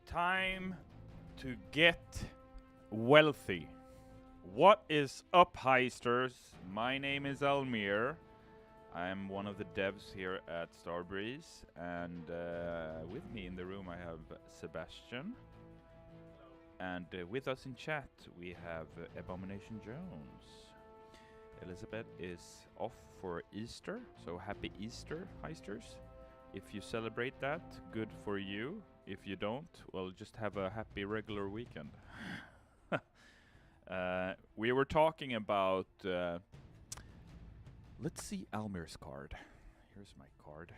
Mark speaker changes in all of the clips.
Speaker 1: Time to get wealthy. What is up, heisters? My name is Almir. I'm one of the devs here at Starbreeze, and with me in the room I have Sebastian. And with us in chat we have Abomination Jones. Elizabeth is off for Easter, so happy Easter, heisters. If you celebrate that, good for you. If you don't, well, just have a happy regular weekend. We were talking about... let's see Almir's card. Here's my card.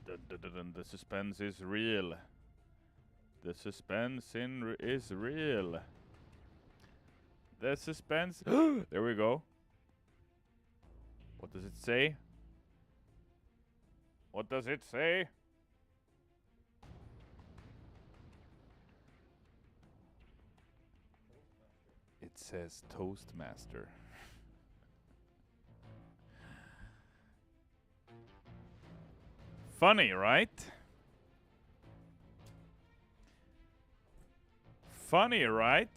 Speaker 1: Dun, dun, dun, dun. The suspense is real. The suspense is real. The suspense... There we go. What does it say? What does it say? It says Toastmaster. Funny, right? Funny, right?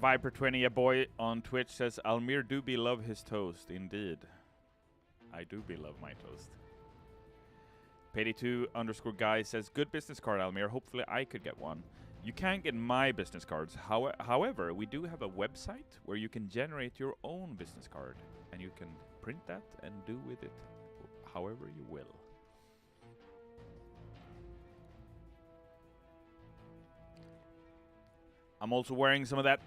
Speaker 1: Viper20, a boy on Twitch, says Almir do be love his toast. Indeed. I do be love my toast. Payday2 underscore guy says, good business card, Almir. Hopefully I could get one. You can't get my business cards. However, we do have a website where you can generate your own business card. And you can print that and do with it however you will. I'm also wearing some of that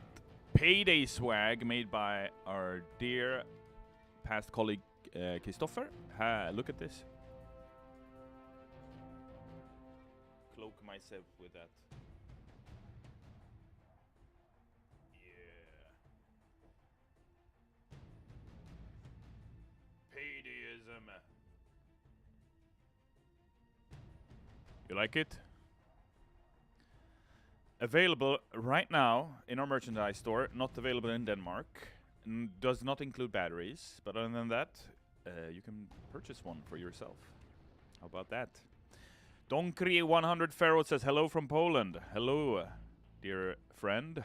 Speaker 1: Payday swag made by our dear past colleague Christopher. Look at this. Cloak myself with that. Yeah. Paydayism. You like it? Available right now in our merchandise store, not available in Denmark. Does not include batteries, but other than that, you can purchase one for yourself. How about that? Donkri100 Pharaoh says hello from Poland. Hello, dear friend.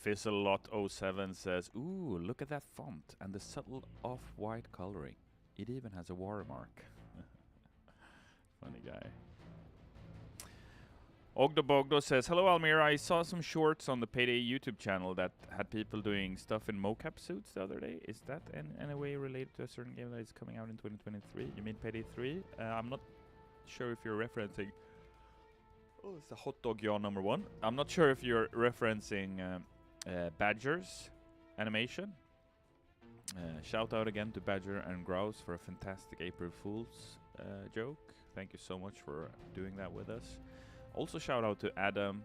Speaker 1: Fizzlelot07 says, ooh, look at that font and the subtle off-white coloring. It even has a watermark. Funny guy. Ogdo says, hello Almir, I saw some shorts on the Payday YouTube channel that had people doing stuff in mocap suits the other day. Is that in any way related to a certain game that is coming out in 2023? You mean Payday 3? I'm not sure if you're referencing... Oh, it's a hot dog yawn number 1. I'm not sure if you're referencing Badger's animation. Shout out again to Badger and Grouse for a fantastic April Fool's joke. Thank you so much for doing that with us. Also shout out to Adam,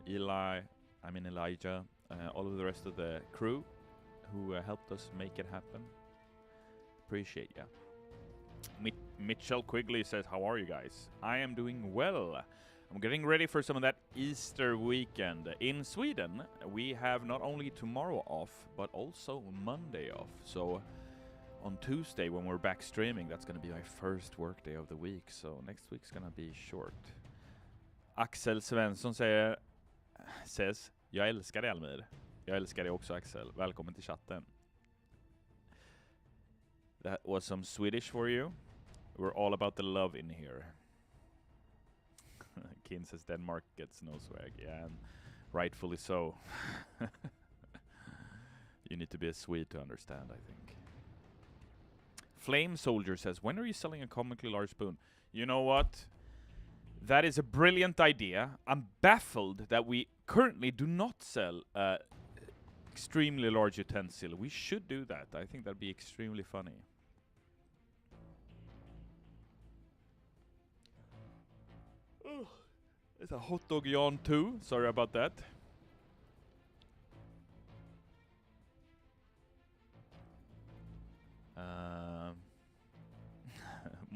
Speaker 1: Elijah, all of the rest of the crew who helped us make it happen. Appreciate ya. Mitchell Quigley says, how are you guys? I am doing well. I'm getting ready for some of that Easter weekend. In Sweden, we have not only tomorrow off, but also Monday off. So on Tuesday, when we're back streaming, that's going to be my first work day of the week. So next week's going to be short. Axel Svensson says, jag älskar dig Almir. Jag älskar dig också Axel. Välkommen till chatten. That was some Swedish for you. We're all about the love in here. Kin says Denmark gets no swag. Yeah, and rightfully so. You need to be a Swede to understand, I think. Flame Soldier says, when are you selling a comically large spoon? You know what? That is a brilliant idea. I'm baffled that we currently do not sell extremely large utensil. We should do that. I think that'd be extremely funny. Oh, it's a hot dog yawn too. Sorry about that.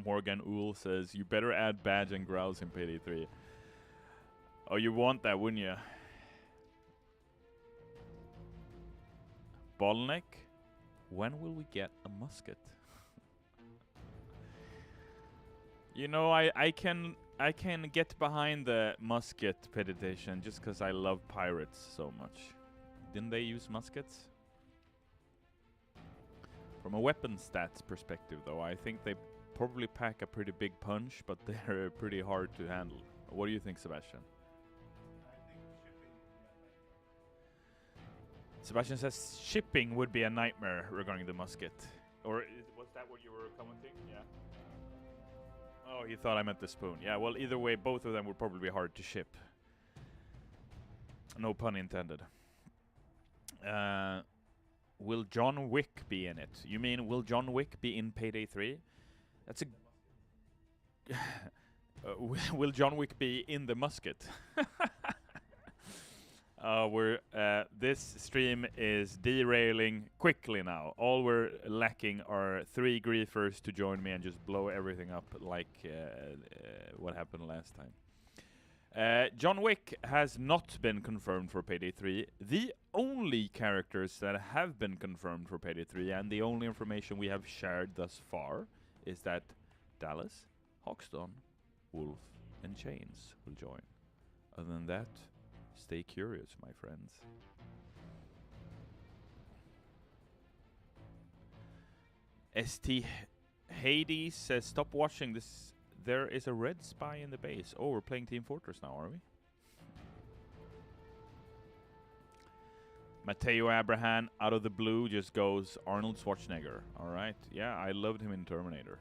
Speaker 1: Morgan Ool says, you better add Badge and Grouse in Payday 3. Oh, you want that, wouldn't you? Bottleneck? When will we get a musket? You know, I can get behind the musket petition just because I love pirates so much. Didn't they use muskets? From a weapon stats perspective, though, I think they probably pack a pretty big punch, but they're pretty hard to handle. What do you think, Sebastian? Sebastian says shipping would be a nightmare regarding the musket. Or was that what you were commenting? Yeah. Oh, he thought I meant the spoon. Yeah, well, either way, both of them would probably be hard to ship. No pun intended. Will John Wick be in it? You mean, will John Wick be in Payday 3? That's a... will John Wick be in the musket? This stream is derailing quickly now. All we're lacking are 3 griefers to join me and just blow everything up like what happened last time. John Wick has not been confirmed for Payday 3. The only characters that have been confirmed for Payday 3 and the only information we have shared thus far is that Dallas, Hoxton, Wolf, and Chains will join. Other than that, stay curious, my friends. ST Hades says, stop watching this. There is a red spy in the base. Oh, we're playing Team Fortress now, are we? Mateo Abraham, out of the blue, just goes Arnold Schwarzenegger. Alright, yeah, I loved him in Terminator.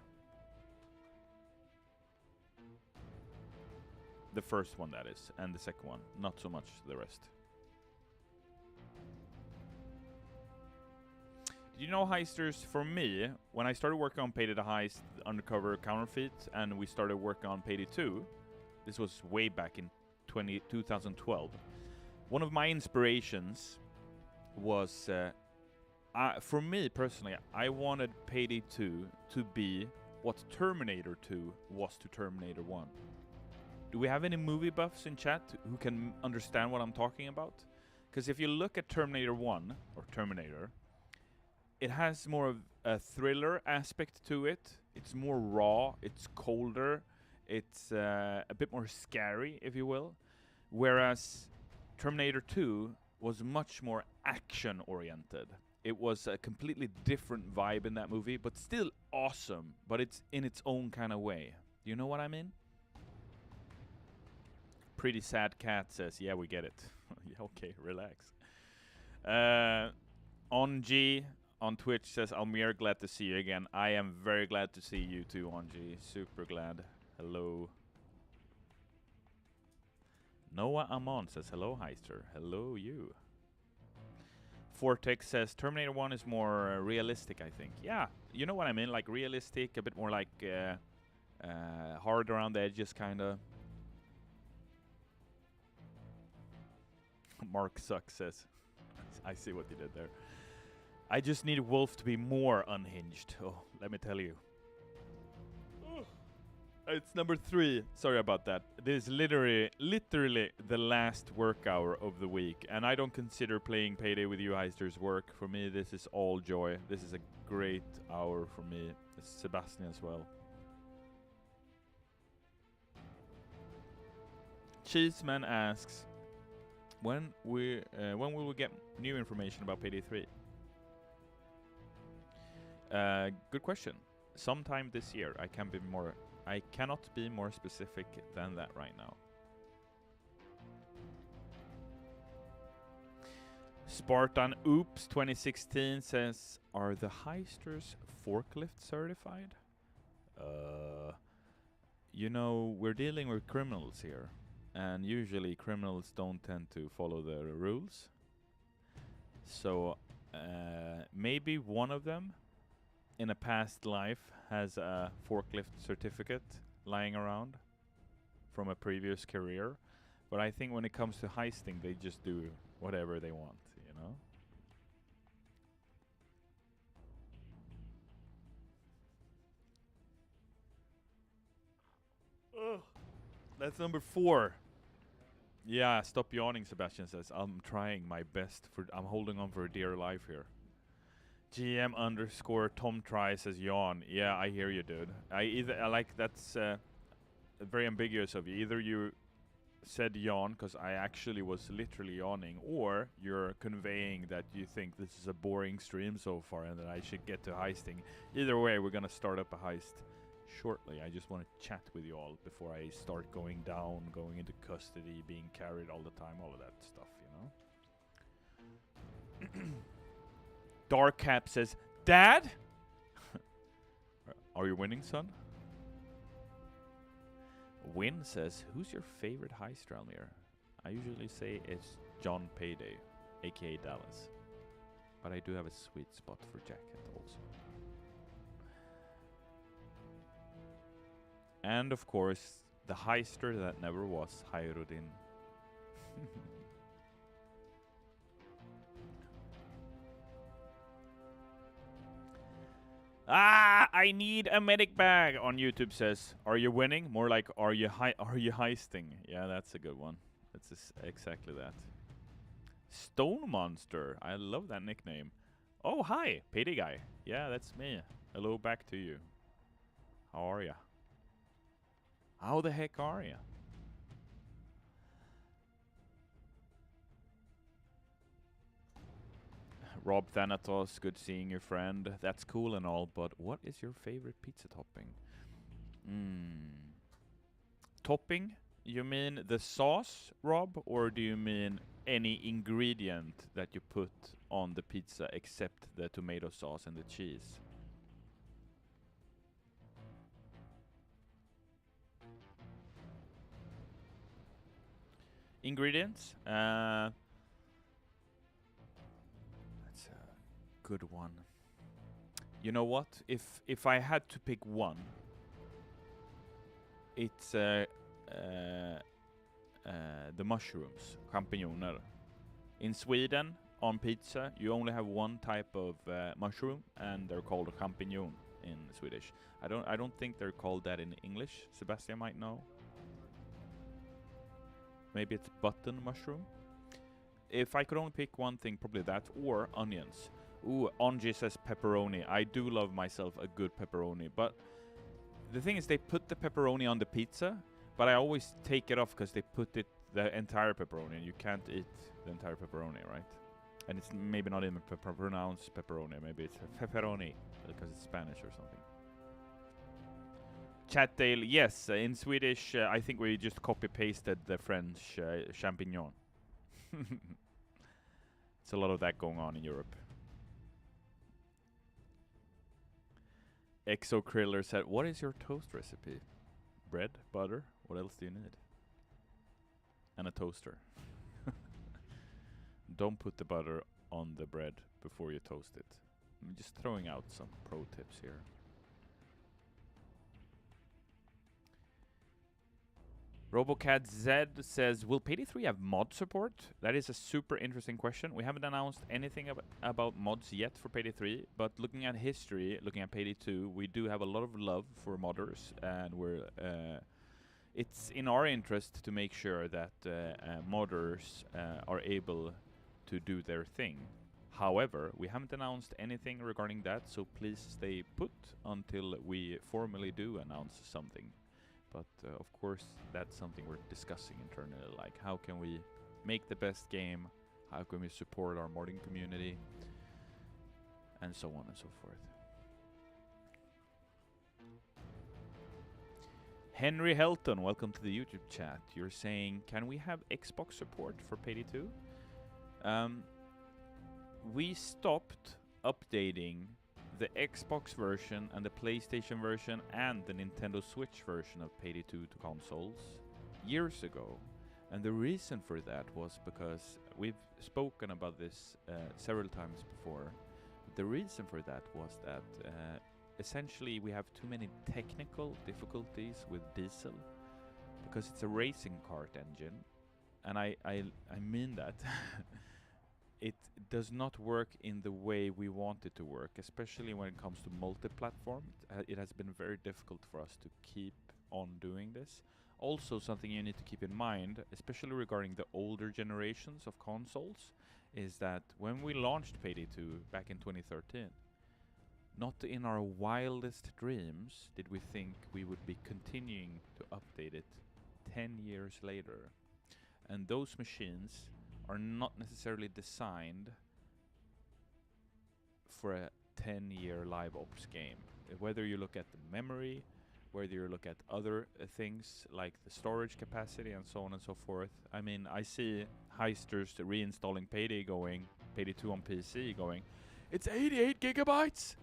Speaker 1: The first one, that is, and the second one. Not so much the rest. Did you know, heisters, for me, when I started working on Payday the Heist, Undercover Counterfeit, and we started working on Payday 2, this was way back in 2012, one of my inspirations was, for me personally, I wanted Payday 2 to be what Terminator 2 was to Terminator 1. Do we have any movie buffs in chat who can understand what I'm talking about? Because if you look at Terminator 1, or Terminator, it has more of a thriller aspect to it. It's more raw, it's colder, it's a bit more scary, if you will. Whereas Terminator 2 was much more action-oriented. It was a completely different vibe in that movie, but still awesome, but it's in its own kind of way. Do you know what I mean? Pretty Sad Cat says, yeah, we get it. Yeah, okay, relax. On G on Twitch says, Almir, glad to see you again. I am very glad to see you too, On G. Super glad. Hello. Noah Amon says, hello, Heister. Hello, you. Vortex says, Terminator 1 is more realistic, I think. Yeah, you know what I mean? Like realistic, a bit more like hard around the edges, kind of. Mark Suck says, I see what you did there. I just need Wolf to be more unhinged. Oh, let me tell you. It's number 3. Sorry about that. This is literally the last work hour of the week. And I don't consider playing Payday with you heisters work. For me, this is all joy. This is a great hour for me. It's Sebastian as well. Cheeseman asks, when will we get new information about Payday 3? Good question. Sometime this year. I cannot be more specific than that right now. Spartan Oops 2016 says, are the heisters forklift certified? You know, we're dealing with criminals here. And usually criminals don't tend to follow the rules. So maybe one of them in a past life has a forklift certificate lying around from a previous career. But I think when it comes to heisting, they just do whatever they want, you know? Ugh. That's number 4. Yeah, stop yawning, Sebastian says. I'm trying my best. I'm holding on for dear life here. GM underscore Tom Try says yawn. Yeah, I hear you, dude. I like that's very ambiguous of you. Either you said yawn because I actually was literally yawning, or you're conveying that you think this is a boring stream so far and that I should get to heisting. Either way, we're gonna start up a heist shortly. I just want to chat with you all before I start going down, going into custody, being carried all the time, all of that stuff, you know? Dark Cap says, Dad? Are you winning, son? Win says, who's your favorite heister, Almir? I usually say it's John Payday, aka Dallas. But I do have a sweet spot for Jacket also. And of course, the heister that never was, Hayruddin. Ah, I need a medic bag on YouTube says. Are you winning? More like, are you heisting? Yeah, that's a good one. That's exactly that. Stone Monster. I love that nickname. Oh, hi, Payday guy. Yeah, that's me. Hello back to you. How are ya? How the heck are ya? Rob Thanatos, good seeing you, friend. That's cool and all, but what is your favorite pizza topping? Topping? You mean the sauce, Rob? Or do you mean any ingredient that you put on the pizza except the tomato sauce and the cheese? Ingredients? That's a good one. You know what? If I had to pick one, it's the mushrooms, champignoner. In Sweden, on pizza, you only have one type of mushroom, and they're called a champignon in Swedish. I don't think they're called that in English. Sebastian might know. Maybe it's button mushroom. If I could only pick one thing, probably that or onions. Ooh, Onji says pepperoni. I do love myself a good pepperoni, but the thing is they put the pepperoni on the pizza, but I always take it off because they put it the entire pepperoni, and you can't eat the entire pepperoni, right? And it's maybe not even pronounced pepperoni. Maybe it's pepperoni because it's Spanish or something. Chatdale, yes. In Swedish, I think we just copy-pasted the French champignon. It's a lot of that going on in Europe. Exo Kriller said, what is your toast recipe? Bread, butter, what else do you need? And a toaster. Don't put the butter on the bread before you toast it. I'm just throwing out some pro tips here. Robocat Z says, will Payday 3 have mod support? That is a super interesting question. We haven't announced anything about mods yet for Payday 3, but looking at history, looking at Payday 2, we do have a lot of love for modders, and it's in our interest to make sure that modders are able to do their thing. However, we haven't announced anything regarding that, so please stay put until we formally do announce something. But of course, that's something we're discussing internally, like how can we make the best game, how can we support our modding community, and so on and so forth. Henry Helton, welcome to the YouTube chat. You're saying, can we have Xbox support for Payday 2? We stopped updating the Xbox version and the PlayStation version and the Nintendo Switch version of Payday 2 to consoles years ago. And the reason for that was because we've spoken about this several times before. The reason for that was that essentially we have too many technical difficulties with diesel because it's a racing kart engine. And I mean that. It does not work in the way we want it to work, especially when it comes to multi-platform. It has been very difficult for us to keep on doing this. Also, something you need to keep in mind, especially regarding the older generations of consoles, is that when we launched Payday 2 back in 2013, not in our wildest dreams did we think we would be continuing to update it 10 years later. And those machines are not necessarily designed for a 10-year live ops game. Whether you look at the memory, whether you look at other things like the storage capacity and so on and so forth. I mean, I see heisters reinstalling Payday 2 on PC going, it's 88 gigabytes!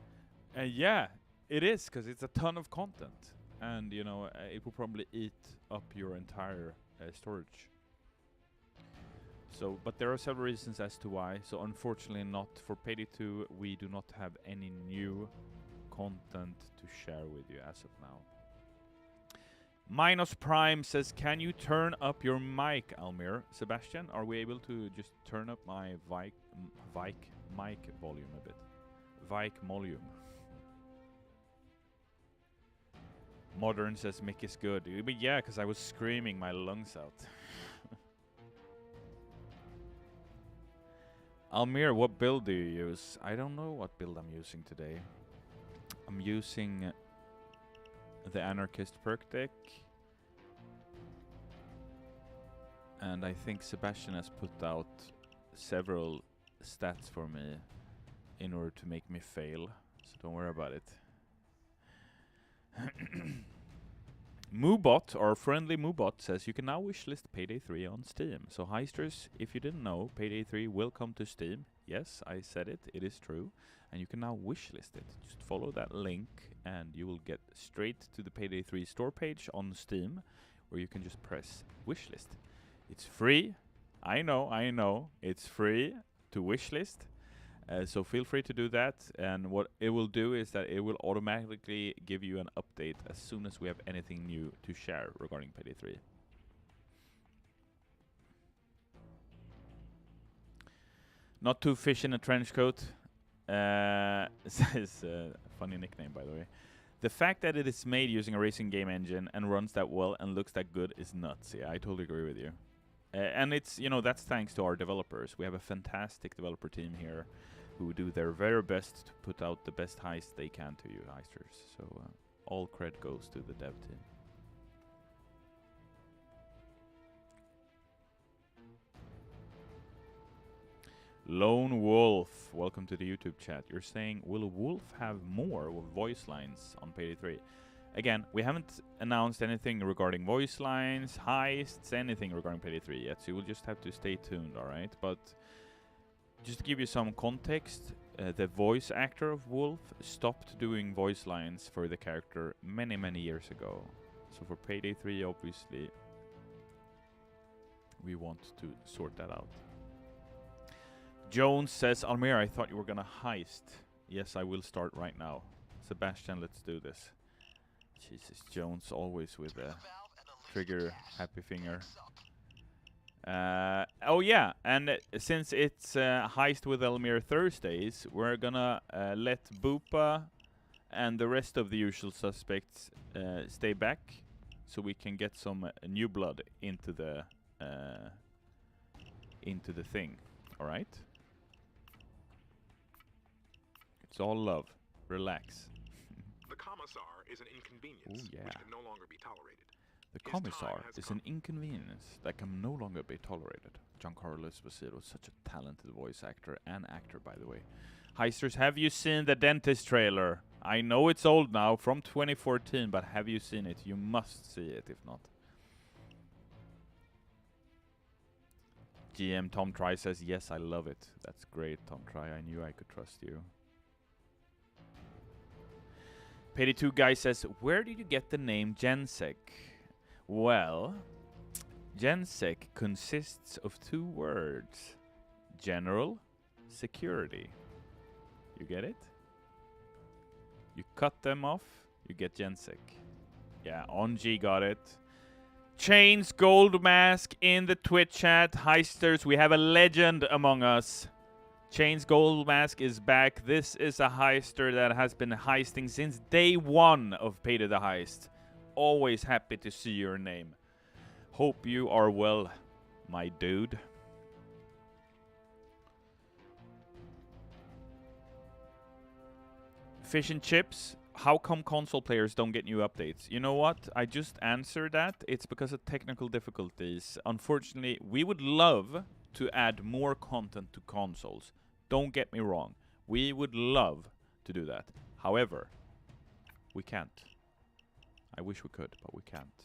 Speaker 1: And yeah, it is, because it's a ton of content. And, you know, it will probably eat up your entire storage. So, but there are several reasons as to why. So unfortunately not for Payday 2, we do not have any new content to share with you as of now. Minus Prime says, can you turn up your mic, Almir? Sebastian, are we able to just turn up my mic volume a bit? Mic volume. Modern says Mick is good. But yeah, because I was screaming my lungs out. Almir, what build do you use? I don't know what build I'm using today. I'm using the Anarchist perk deck. And I think Sebastian has put out several stats for me in order to make me fail. So don't worry about it. Moobot, our friendly Moobot, says you can now wishlist Payday 3 on Steam. So heisters, if you didn't know, Payday 3 will come to Steam. Yes, I said it. It is true. And you can now wishlist it. Just follow that link and you will get straight to the Payday 3 store page on Steam, where you can just press wishlist. It's free. I know. It's free to wishlist. So feel free to do that, and what it will do is that it will automatically give you an update as soon as we have anything new to share regarding Payday 3. Not two fish in a trench coat. Is a funny nickname, by the way. The fact that it is made using a racing game engine and runs that well and looks that good is nuts. Yeah, I totally agree with you. And it's, you know, that's thanks to our developers. We have a fantastic developer team here who do their very best to put out the best heist they can to you, heisters. So all credit goes to the dev team. Lone Wolf, welcome to the YouTube chat. You're saying, will Wolf have more voice lines on Payday 3? Again, we haven't announced anything regarding voice lines, heists, anything regarding Payday 3 yet, so you will just have to stay tuned, alright? But just to give you some context, the voice actor of Wolf stopped doing voice lines for the character many, many years ago. So for Payday 3, obviously, we want to sort that out. Jones says, Almir, I thought you were gonna heist. Yes, I will start right now. Sebastian, let's do this. Jesus, Jones always with a trigger happy finger. Oh yeah, and since it's Heist with Almir Thursdays, we're gonna let Boopa and the rest of the usual suspects stay back, so we can get some new blood into the thing. All right. It's all love. Relax.
Speaker 2: The commissar is an inconvenience which can no longer be tolerated.
Speaker 1: The commissar is an inconvenience that can no longer be tolerated. Giancarlo Esposito is such a talented voice actor and actor, by the way. Heisters, have you seen the Dentist trailer? I know it's old now, from 2014, but have you seen it? You must see it, if not. GM Tom Try says, yes, I love it. That's great, Tom Try. I knew I could trust you. Payday 2 guy says, where did you get the name Gensec? Well, Gensec consists of two words. General Security. You get it? You cut them off, you get Gensec. Yeah, Onji got it. Chains Gold Mask in the Twitch chat. Heisters, we have a legend among us. Chains Gold Mask is back. This is a heister that has been heisting since day one of Payday the Heist. Always happy to see your name. Hope you are well, my dude. Fish and chips. How come console players don't get new updates? You know what? I just answered that. It's because of technical difficulties. Unfortunately, we would love to add more content to consoles. Don't get me wrong. We would love to do that. However, we can't. I wish we could, but we can't.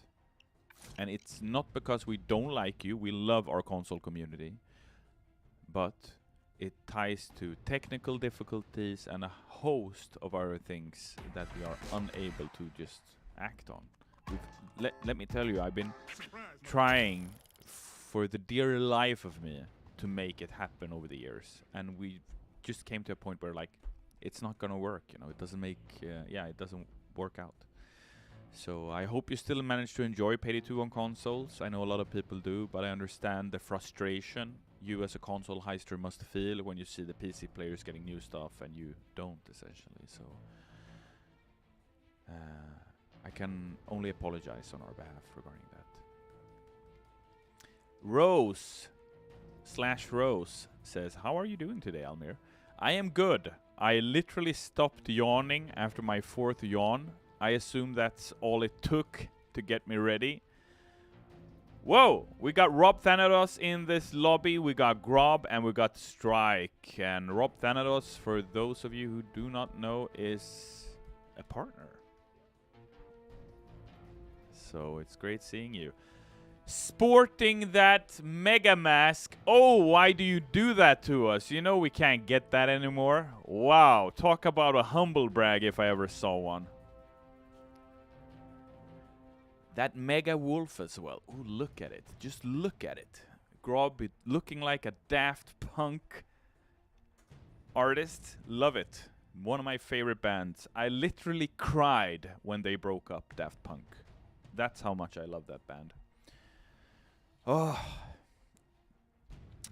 Speaker 1: And it's not because we don't like you. We love our console community. But it ties to technical difficulties and a host of other things that we are unable to just act on. Let me tell you, I've been trying for the dear life of me to make it happen over the years, and we just came to a point where, like, it's not gonna work, you know. It doesn't make it doesn't work out. So I hope you still manage to enjoy Payday 2 on consoles. I know a lot of people do, but I understand the frustration you as a console heister must feel when you see the PC players getting new stuff and you don't, essentially. So I can only apologize on our behalf regarding that. Rose/Rose says, how are you doing today, Almir? I am good. I literally stopped yawning after my 4th yawn. I assume that's all it took to get me ready. Whoa! We got Rob Thanatos in this lobby, we got Grob, and we got Strike. And Rob Thanatos, for those of you who do not know, is a partner. So it's great seeing you. Sporting that mega mask. Oh, why do you do that to us? You know we can't get that anymore. Wow, talk about a humble brag if I ever saw one. That mega wolf as well. Ooh, look at it. Just look at it. Grob looking like a Daft Punk artist. Love it. One of my favorite bands. I literally cried when they broke up, Daft Punk. That's how much I love that band. Oh.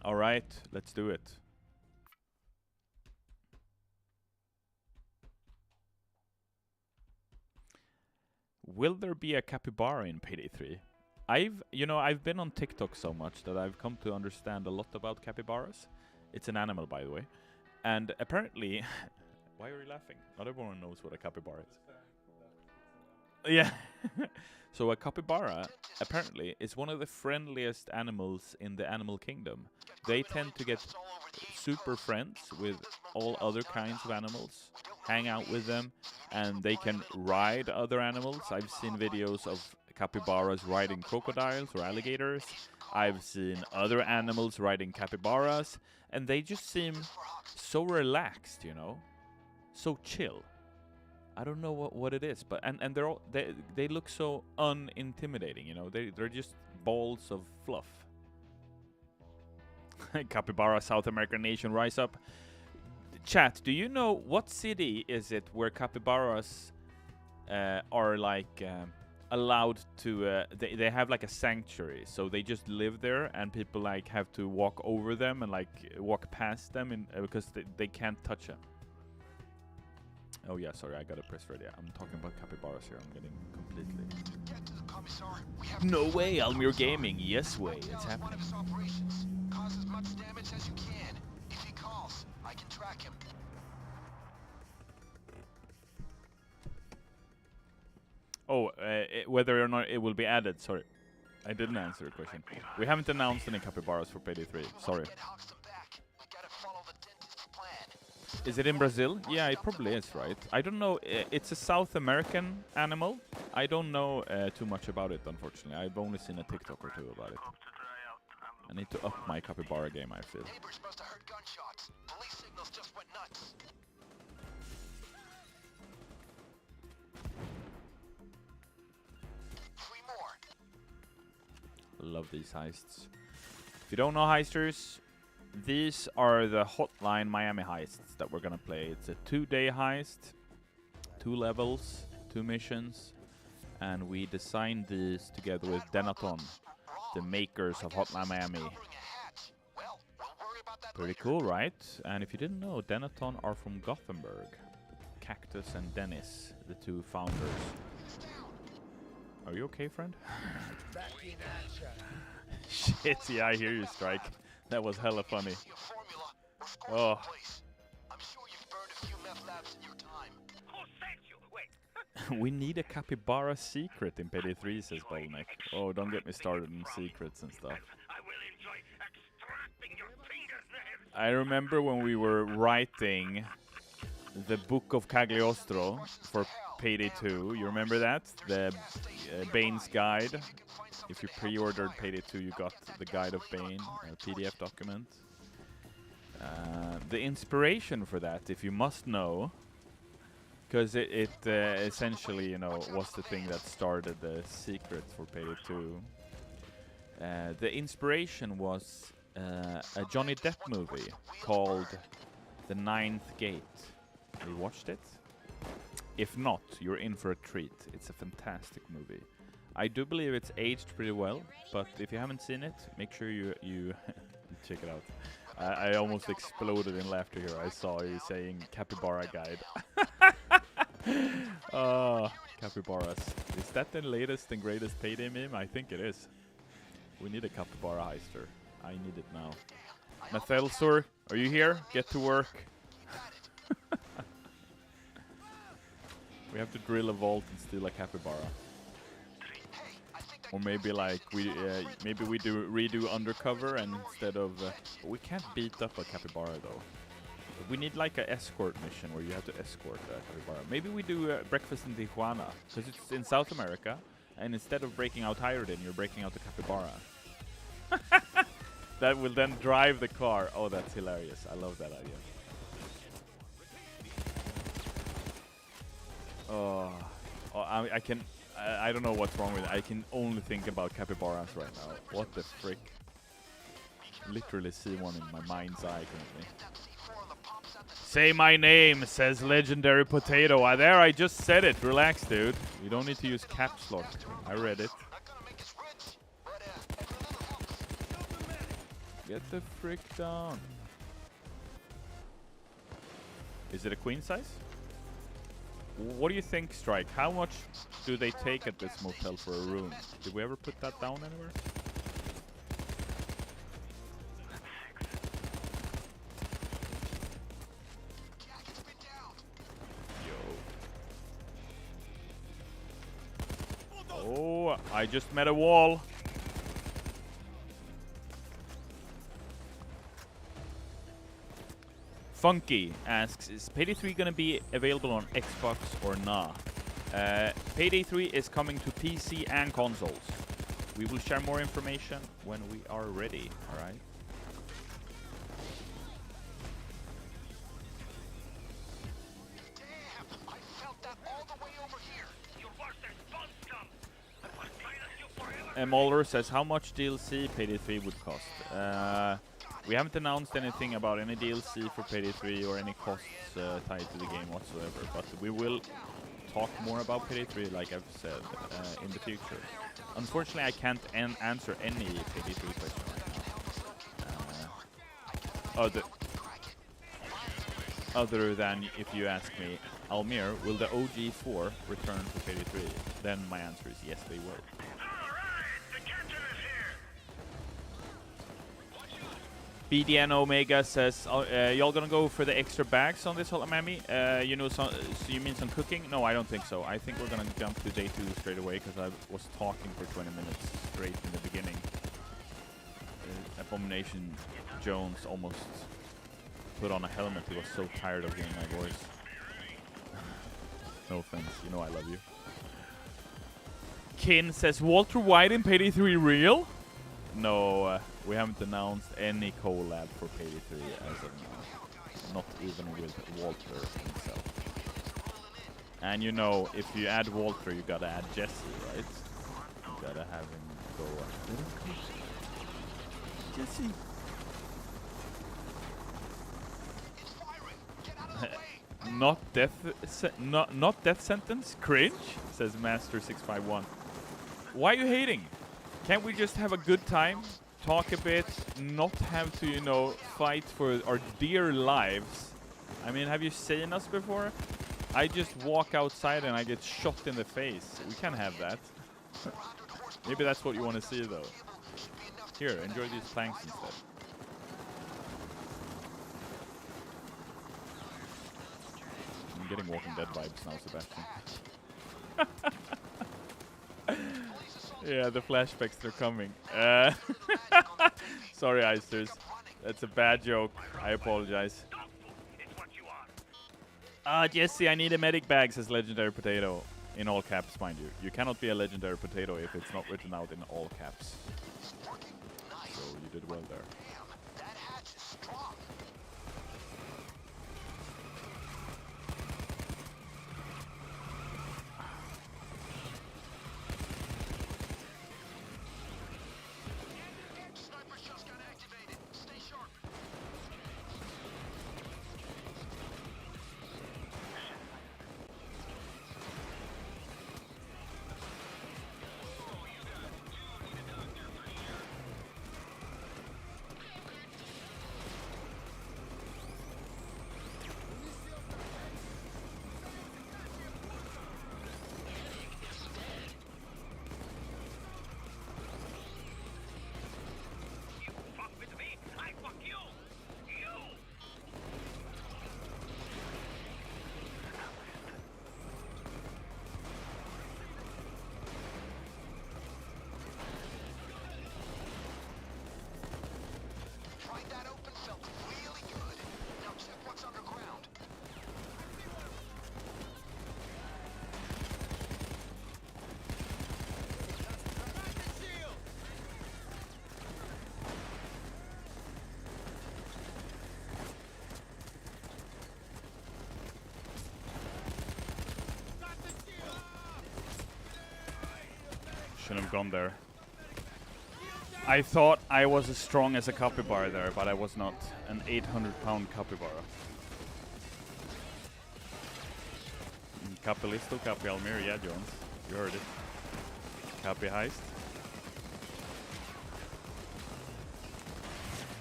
Speaker 1: Alright, let's do it. Will there be a capybara in Payday 3? I've been on TikTok so much that I've come to understand a lot about capybaras. It's an animal, by the way. And apparently... Why are you laughing? Not everyone knows what a capybara is. Yeah. So a capybara, apparently, is one of the friendliest animals in the animal kingdom. They tend to get super friends with all other kinds of animals, hang out with them, and they can ride other animals. I've seen videos of capybaras riding crocodiles or alligators. I've seen other animals riding capybaras, and they just seem so relaxed, you know, so chill. I don't know what it is, but and they look so unintimidating, you know. They're just balls of fluff. Capybara, South American nation, rise up. Chat, do you know what city is it where capybaras are like allowed to? They have like a sanctuary, so they just live there, and people like have to walk over them and like walk past them because they can't touch them. Oh yeah, sorry, I gotta press ready. I'm talking about capybaras here. I'm getting completely... No way, Almir Gaming. Yes way, it's happening. Oh, whether or not it will be added, sorry. I didn't answer the question. We haven't announced any capybaras for Payday 3, sorry. Is it in Brazil? Yeah, it probably is, right? I don't know. It's a South American animal. I don't know too much about it, unfortunately. I've only seen a TikTok or two about it. I need to up my capybara game, I feel. Love these heists. If you don't know heisters, these are the Hotline Miami heists that we're gonna play. It's a 2-day heist, 2 levels, 2 missions, and we designed these together with Denaton, the makers of Hotline Miami. Pretty cool, right? And if you didn't know, Denaton are from Gothenburg. Cactus and Dennis, the 2 founders. Are you okay, friend? Shit, yeah, I hear you, Strike. That was hella funny. Oh. We need a capybara secret in Payday 3, says Bottleneck. Oh, don't get me started on secrets and stuff. I remember when we were writing the Book of Cagliostro for Payday 2. You remember that? The Bane's Guide. If you pre-ordered Payday 2, you got the Guide of Bane, a PDF document. The inspiration for that, if you must know, because it essentially, you know, was the thing that started the secret for Payday 2. The inspiration was a Johnny Depp movie called The Ninth Gate. Have you watched it? If not, you're in for a treat. It's a fantastic movie. I do believe it's aged pretty well, but if you haven't seen it, make sure you check it out. I almost exploded in laughter here. I saw you saying Capybara Guide. Oh, capybaras. Is that the latest and greatest Payday meme? I think it is. We need a capybara heister. I need it now. Mathelsor, are you here? Get to work. We have to drill a vault and steal a capybara. Or maybe like we redo undercover and instead of we can't beat up a capybara though. We need like an escort mission where you have to escort a capybara. Maybe we do breakfast in Tijuana because it's in South America, and instead of breaking out Hyrodin, you're breaking out the capybara. That will then drive the car. Oh, that's hilarious! I love that idea. Oh, I can. I don't know what's wrong with it. I can only think about capybaras right now. What the frick? Literally see one in my mind's eye currently. Say my name, says Legendary Potato. There, I just said it. Relax, dude. You don't need to use caps lock. I read it. Get the frick down. Is it a queen size? What do you think, Strike? How much do they take at this motel for a room? Did we ever put that down anywhere? Yo. Oh, I just met a wall. Funky asks, is Payday 3 gonna be available on Xbox or not? Payday 3 is coming to PC and consoles. We will share more information when we are ready, alright? Mulder says, how much DLC Payday 3 would cost? We haven't announced anything about any DLC for Payday 3 or any costs tied to the game whatsoever, but we will talk more about Payday 3, like I've said, in the future. Unfortunately, I can't answer any Payday 3 question right now. Other than if you ask me, Almir, will the OG4 return to Payday 3? Then my answer is yes, they will. BDN Omega says, y'all gonna go for the extra bags on this Hotline Miami? You know, so you mean some cooking? No, I don't think so. I think we're gonna jump to day 2 straight away because I was talking for 20 minutes straight in the beginning. Abomination Jones almost put on a helmet. He was so tired of hearing my voice. No offense, you know I love you. Kin says, Walter White in Payday 3 real? No, we haven't announced any collab for Payday 3 as of now. Not even with Walter himself. And you know, if you add Walter, you gotta add Jesse, right? You gotta have him go. Jesse. Not death sentence. Cringe, says Master651. Why are you hating? Can't we just have a good time, talk a bit, not have to, you know, fight for our dear lives? I mean, have you seen us before? I just walk outside and I get shot in the face. We can't have that. Maybe that's what you want to see, though. Here, enjoy these planks instead. I'm getting Walking Dead vibes now, Sebastian. Yeah, the flashbacks, they're coming. Sorry, Eisters. That's a bad joke. I apologize. Jesse, I need a medic bag, says Legendary Potato. In all caps, mind you. You cannot be a Legendary Potato if it's not written out in all caps. So you did well there. shouldn't have gone there. I thought I was as strong as a Capybara there, but I was not. An 800-pound Capybara. Capilisto, Capi Almir, yeah, Jones. You heard it. Capi Heist.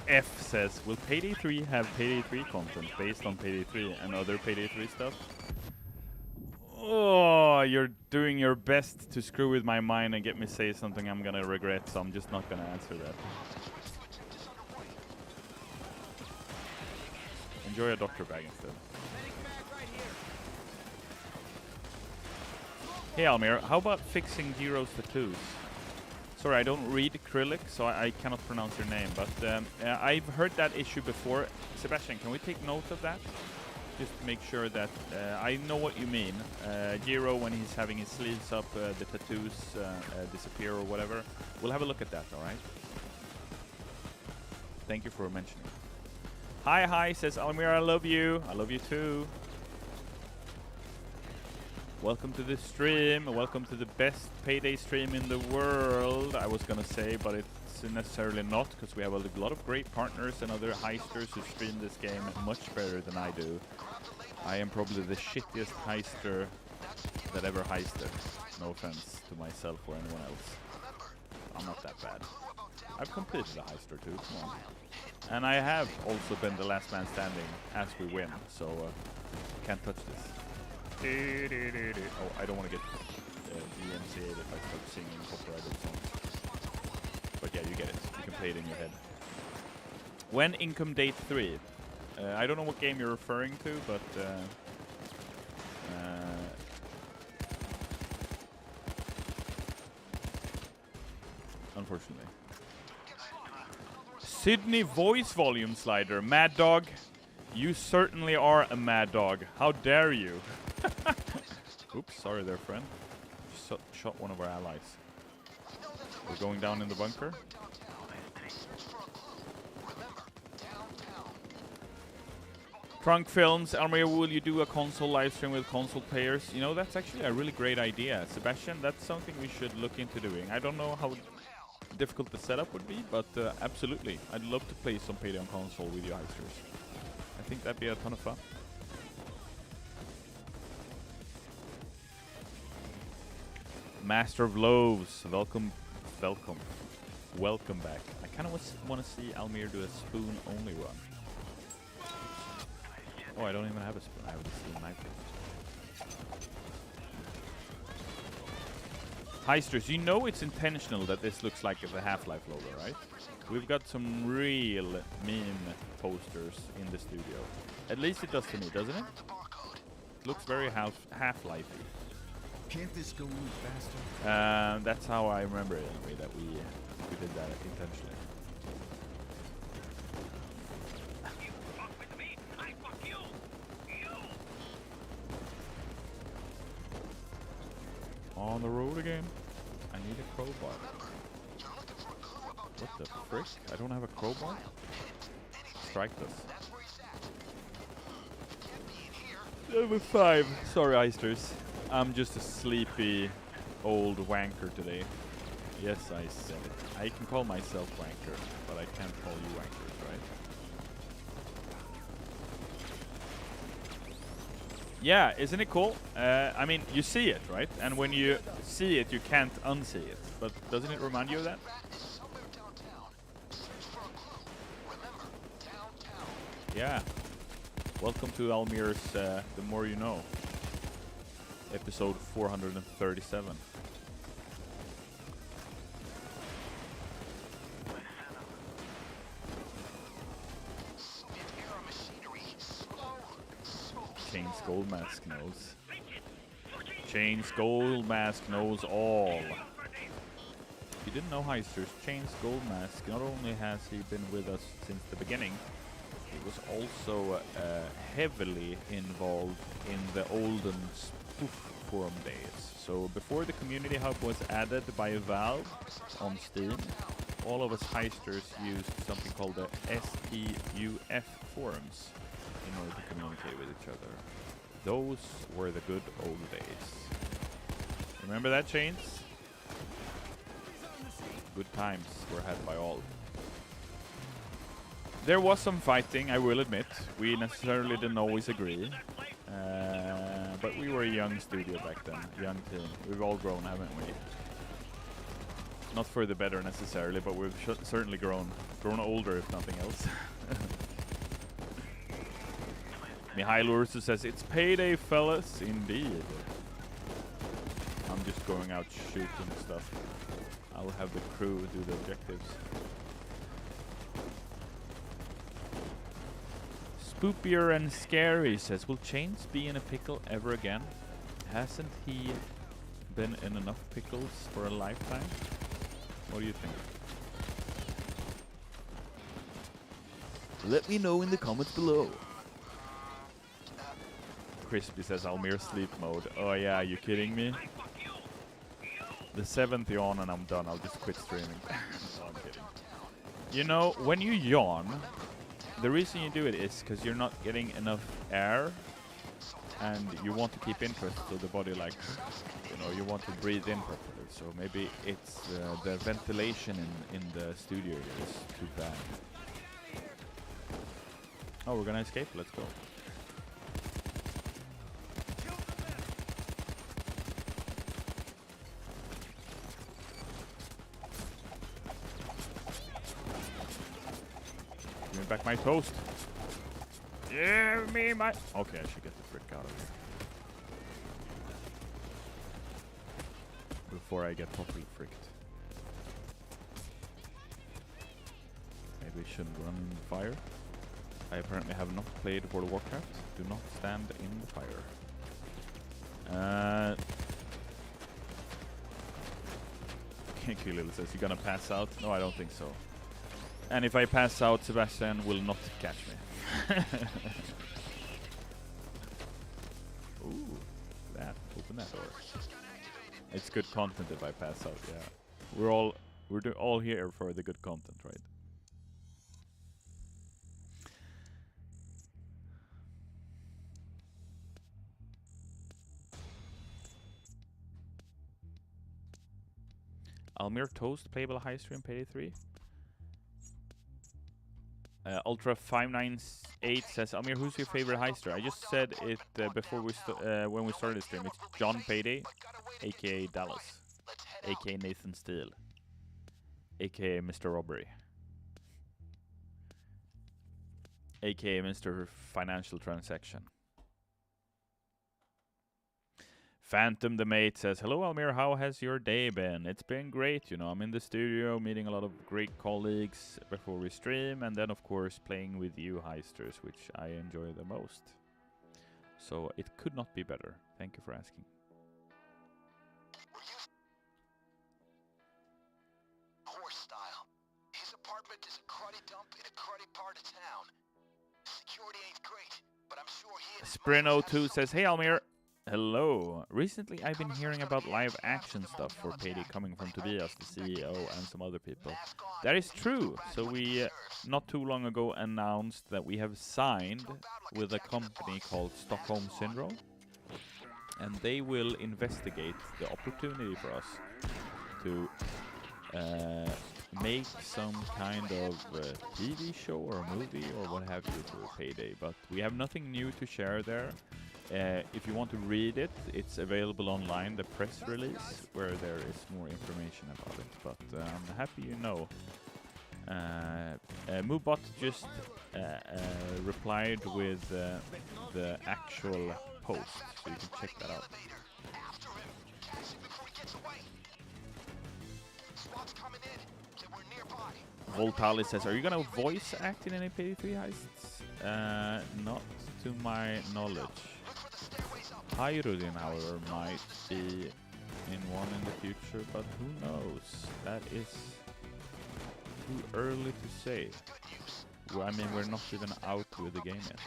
Speaker 1: F says, will Payday 3 have Payday 3 content based on Payday 3 and other Payday 3 stuff? Oh, you're doing your best to screw with my mind and get me say something I'm gonna regret, so I'm just not gonna answer that. Enjoy a doctor bag instead. Hey Almir, how about fixing Giro's tattoos? Sorry, I don't read acrylic, so I cannot pronounce your name, but I've heard that issue before. Sebastian, can we take note of that? Just make sure that I know what you mean. Giro, when he's having his sleeves up, the tattoos disappear or whatever. We'll have a look at that, alright? Thank you for mentioning. Hi, says Almir, I love you. I love you too. Welcome to the stream. Welcome to the best Payday stream in the world, I was gonna say, but it's necessarily not, because we have a lot of great partners and other heisters who stream this game much better than I do. I am probably the shittiest heister that ever heisted. No offense to myself or anyone else. I'm not that bad. I've completed a heister too, come on. And I have also been the last man standing as we win, so can't touch this. Oh, I don't want to get DMCA'd if I start singing copyrighted songs. But yeah, you get it. You can play it in your head. When income date 3? I don't know what game you're referring to, but unfortunately. Sydney voice volume slider. Mad Dog, you certainly are a mad dog. How dare you? Oops, sorry there, friend. Shot one of our allies. We're going down in the bunker. Trunk Films, Almir, will you do a console live stream with console players? You know, that's actually a really great idea. Sebastian, that's something we should look into doing. I don't know how difficult the setup would be, but absolutely. I'd love to play some Payday on console with you heisters. I think that'd be a ton of fun. Master of Loaves, welcome back. I kind of want to see Almir do a spoon-only run. Oh, I don't even have a spoon. I have a steel knife. Heisters, you know it's intentional that this looks like the Half-Life logo, right? We've got some real meme posters in the studio. At least it does to me, doesn't it? It looks very Half-Life-y.
Speaker 3: Can't this go any faster?
Speaker 1: That's how I remember it anyway, that we did that intentionally.
Speaker 4: You fuck with me, I fuck you.
Speaker 1: On the road again. I need a crowbar. What the frick? I don't have a crowbar? Strike this. Level 5. Sorry, heisters. I'm just a sleepy old wanker today. Yes, I said it. I can call myself wanker, but I can't call you wankers, right? Yeah, isn't it cool? I mean, you see it, right? And when you see it, you can't unsee it. But doesn't it remind you of that? Yeah. Welcome to Almir's The More You Know. Episode 437. Chain Skull Mask knows. Chain Skull Mask knows all. If you didn't know, heisters, Chain Skull Mask, not only has he been with us since the beginning, he was also heavily involved in the olden Spoof forum days. So before the community hub was added by Valve on Steam, all of us heisters used something called the SPUF forums in order to communicate with each other. Those were the good old days. Remember that, Chains? Good times were had by all. There was some fighting, I will admit. We necessarily didn't always agree. But we were a young studio back then, young team. We've all grown, haven't we? Not for the better necessarily, but we've certainly grown older if nothing else. Mihail Ursu says, it's payday, fellas. Indeed. I'm just going out shooting stuff. I'll have the crew do the objectives. Spoopier and Scary says, will Chains be in a pickle ever again? Hasn't he been in enough pickles for a lifetime? What do you think? Let me know in the comments below. Crispy says, Almir sleep mode. Oh yeah, you kidding me? The 7th yawn and I'm done. I'll just quit streaming. No, I'm kidding. You know, when you yawn, the reason you do it is because you're not getting enough air and you want to keep interest, so the body, like, you know, you want to breathe in properly. So maybe it's the ventilation in the studio is too bad. Oh, we're gonna escape? Let's go. Give me back my toast. Give me my... Okay, I should get the frick out of here. Before I get properly fricked. Maybe I shouldn't run in the fire. I apparently have not played World of Warcraft. Do not stand in the fire. Kilil says, you gonna pass out? No, I don't think so. And if I pass out, Sebastian will not catch me. Ooh, that. Open that door. It's good content if I pass out, yeah. We're all here for the good content, right? Almir Toast, playable high stream, Payday 3. Ultra 598 says, Almir, who's your favorite heister? I just said it before we when we started the stream. It's John Payday, aka Dallas, aka Nathan Steele, aka Mr. Robbery, aka Mr. Financial Transaction. Phantom the Mate says, hello Almir, how has your day been? It's been great, you know, I'm in the studio meeting a lot of great colleagues before we stream, and then of course playing with you heisters, which I enjoy the most. So it could not be better. Thank you for asking.
Speaker 5: Horse style. His apartment is a cruddy dump in a cruddy part of town. Security ain't great, but I'm sure he and
Speaker 1: Sprino2 says, hey Almir. Hello. Recently I've been hearing about live action stuff for Payday coming from Tobias, the CEO, and some other people. That is true. So we, not too long ago, announced that we have signed with a company called Stockholm Syndrome. And they will investigate the opportunity for us to make some kind of TV show or movie or what have you for Payday. But we have nothing new to share there. If you want to read it, it's available online, the press release, where there is more information about it. But I'm happy you know. Moobot just replied with the actual post, so you can check that out. Voltali says, are you gonna voice act in any Payday 3 heists? Not to my knowledge. Hyrudin, however, might be in one in the future, but who knows? That is too early to say. Well, I mean, we're not even out with the game yet.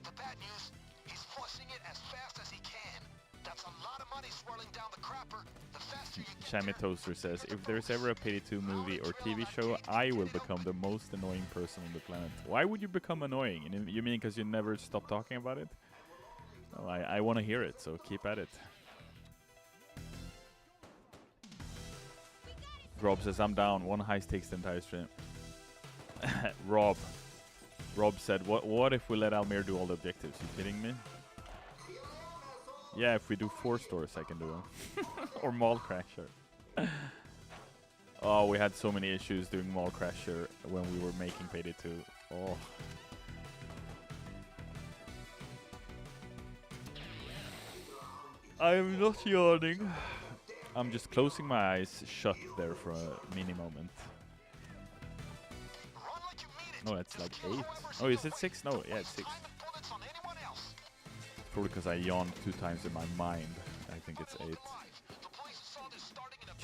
Speaker 5: The bad news, he's flushing it as fast as he can. That's a lot of money swirling down the crapper. The faster you get
Speaker 1: Shammy Toaster says, if there's ever a Payday 2 movie or TV show, I will become the most annoying person on the planet. Why would you become annoying? You mean because you never stop talking about it? Well, I want to hear it, so keep at it. Rob says, I'm down. One heist takes the entire stream. Rob said, what if we let Almir do all the objectives? You kidding me? Yeah, if we do 4 stores, I can do them. Or Mall Crasher. Oh, we had so many issues doing Mall Crasher when we were making Payday 2. Oh. I'm not yawning. I'm just closing my eyes shut there for a mini moment. No, that's like 8. Oh, is it 6? No, yeah, it's 6. Probably because I yawned 2 times in my mind. I think it's 8.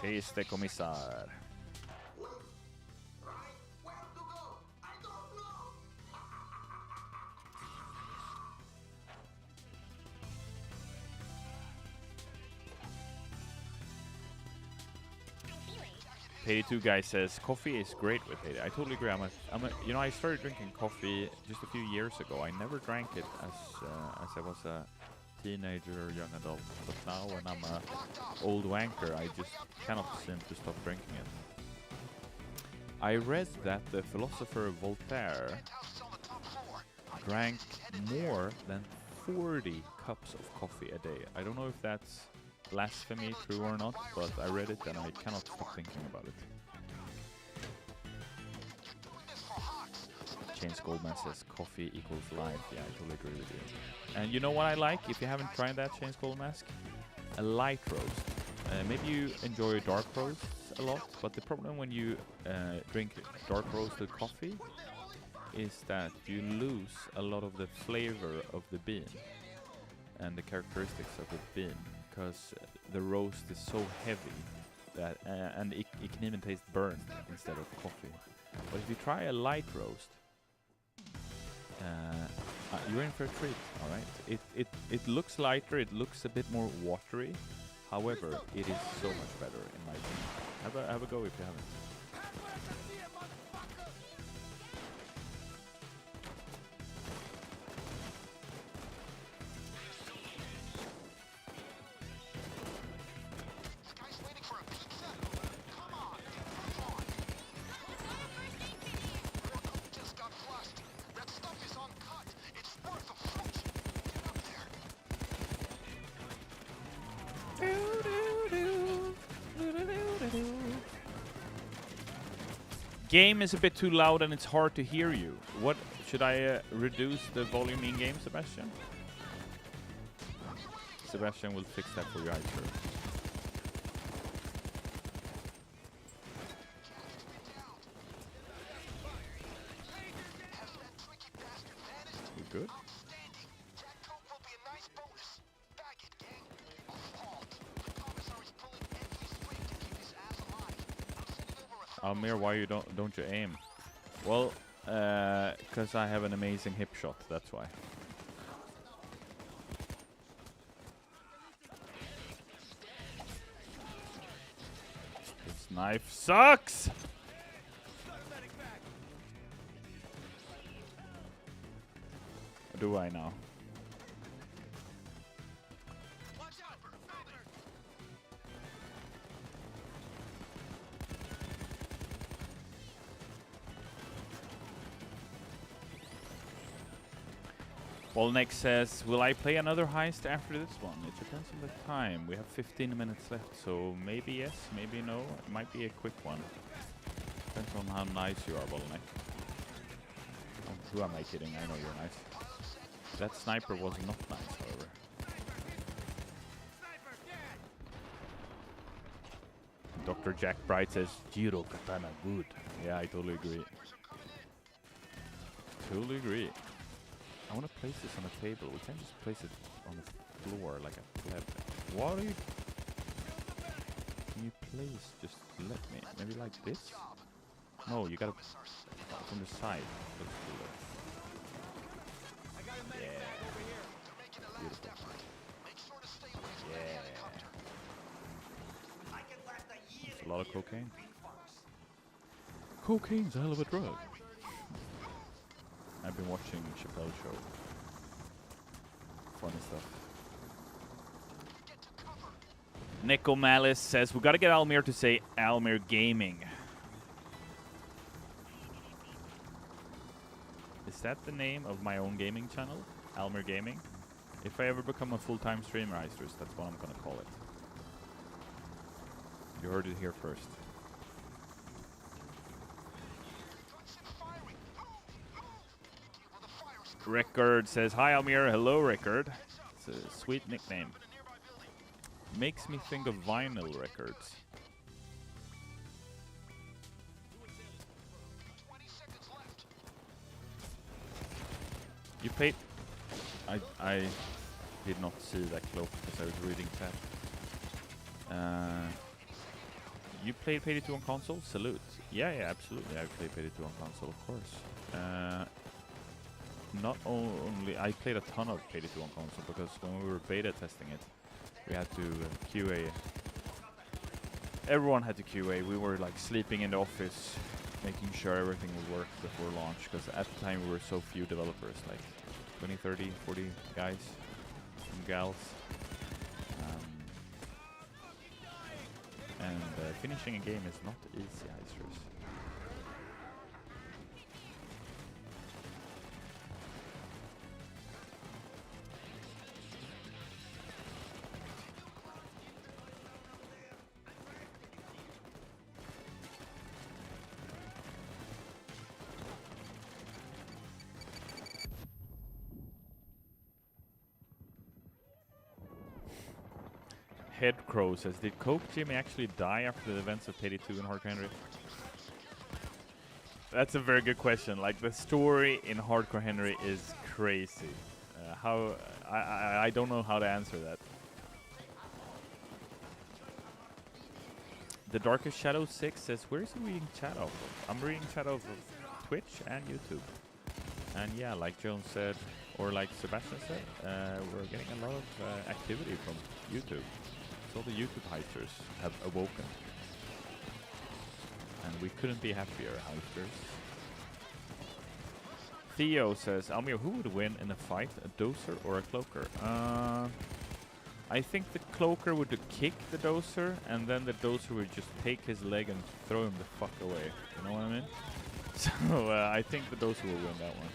Speaker 1: Chase the commissar. Payday 2 guy says coffee is great with Payday. I totally agree. You know, I started drinking coffee just a few years ago. I never drank it as I was a teenager or young adult. But now, when I'm a old wanker, I just cannot seem to stop drinking it. I read that the philosopher Voltaire drank more than 40 cups of coffee a day. I don't know if that's blasphemy, true or not, but I read it and I cannot stop thinking about it. James Goldman says coffee equals life. Yeah, I totally agree with you. And you know what I like? If you haven't tried that, James Goldman, a light roast. Maybe you enjoy dark roasts a lot, but the problem when you drink dark roasted coffee is that you lose a lot of the flavor of the bean and the characteristics of the bean, because the roast is so heavy that and it can even taste burnt instead of coffee. But if you try a light roast, you're in for a treat. All right, it looks lighter, it looks a bit more watery. However, it is so much better in my opinion. Have a go if you haven't. Game is a bit too loud and it's hard to hear you. What should I reduce the volume in game, Sebastian? Sebastian will fix that for you, I'm sure. You good? Almir, why you don't you aim? Well, because I have an amazing hip shot, that's why. This knife sucks! What do I now? Volnex says, will I play another heist after this one? It depends on the time. We have 15 minutes left, so maybe yes, maybe no. It might be a quick one. Depends on how nice you are, Volnex. Oh, who am I kidding? I know you're nice. That sniper was not nice, however. Dr. Jack Bright says, Jiro Katana good. Yeah, I totally agree. Totally agree. I want to place this on a table. We can't just place it on the floor like a pleb. What are you... Can you please just let me... Maybe like this? No, you gotta... From the side. Let's do that. Yeah. Beautiful. Yeah. That's a lot of cocaine. Cocaine's a hell of a drug. I've been watching Chappelle's show. Funny stuff. Nico Malice says, we gotta get Almir to say Almir Gaming. Is that the name of my own gaming channel? Almir Gaming? If I ever become a full-time streamer, Heisters, that's what I'm gonna call it. You heard it here first. Rickard says, hi Almir, hello Rickard. It's a sweet nickname. Makes me think of vinyl records. You played... I did not see that cloak because I was reading chat. You played Payday 2 on console? Salute. Yeah, absolutely. I played Payday 2 on console, of course. Not only... I played a ton of Payday 2 on console because when we were beta testing it, we had to QA. Everyone had to QA. We were like sleeping in the office, making sure everything would work before launch. Because at the time we were so few developers, like 20, 30, 40 guys and gals. And finishing a game is not easy, Heisters. Headcrow says, did Coke Jimmy actually die after the events of Payday 2 in Hardcore Henry? That's a very good question. Like, the story in Hardcore Henry is crazy. I don't know how to answer that. The Darkest Shadow 6 says, where is he reading chat off of? I'm reading chat off of Twitch and YouTube. And yeah, like Jones said, or like Sebastian said, we're getting a lot of activity from YouTube. So the YouTube Heisters have awoken. And we couldn't be happier, Heisters. Theo says, Almir, who would win in a fight, a doser or a cloaker? I think the cloaker would kick the doser, and then the doser would just take his leg and throw him the fuck away. You know what I mean? So I think the doser will win that one.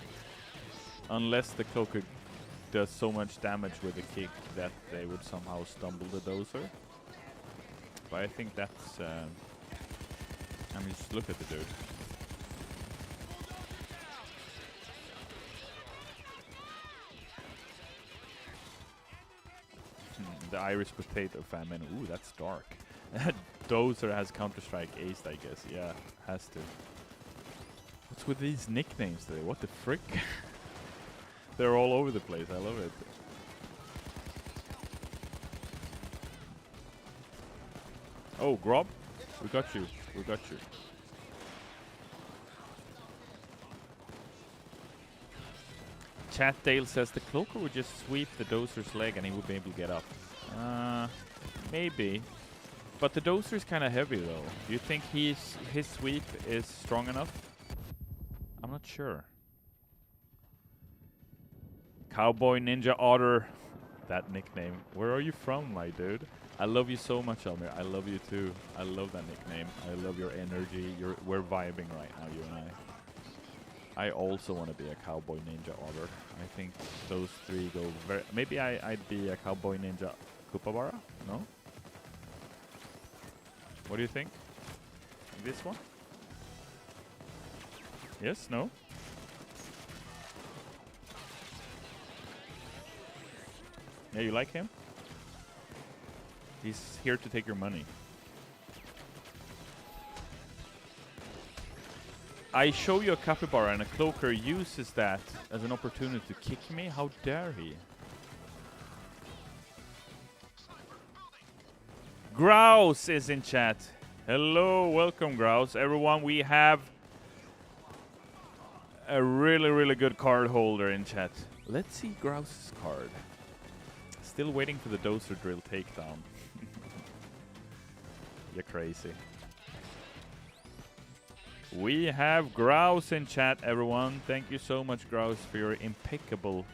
Speaker 1: Unless the cloaker does so much damage with the kick that they would somehow stumble the doser. But I think that's... I mean, just look at the dude. The Irish potato famine. Ooh, that's dark. Dozer has Counter-Strike aced, I guess. Yeah, has to. What's with these nicknames today? What the frick? They're all over the place. I love it. Oh, Grob, we got you. We got you. Chatdale says the cloaker would just sweep the doser's leg and he would be able to get up. Maybe. But the doser is kind of heavy though. Do you think his sweep is strong enough? I'm not sure. Cowboy Ninja Otter. That nickname. Where are you from, my dude? I love you so much, Almir. I love you too. I love that nickname. I love your energy. We're vibing right now, you and I. I also want to be a Cowboy Ninja Otter. I think those three go very... Maybe I'd be a Cowboy Ninja Capybara? No? What do you think? This one? Yes? No? Yeah, you like him? He's here to take your money. I show you a capybara and a cloaker uses that as an opportunity to kick me? How dare he? Grouse is in chat. Hello, welcome Grouse. Everyone, we have a really, really good card holder in chat. Let's see Grouse's card. Still waiting for the doser drill takedown. You're crazy. We have Grouse in chat, everyone. Thank you so much, Grouse, for your impeccable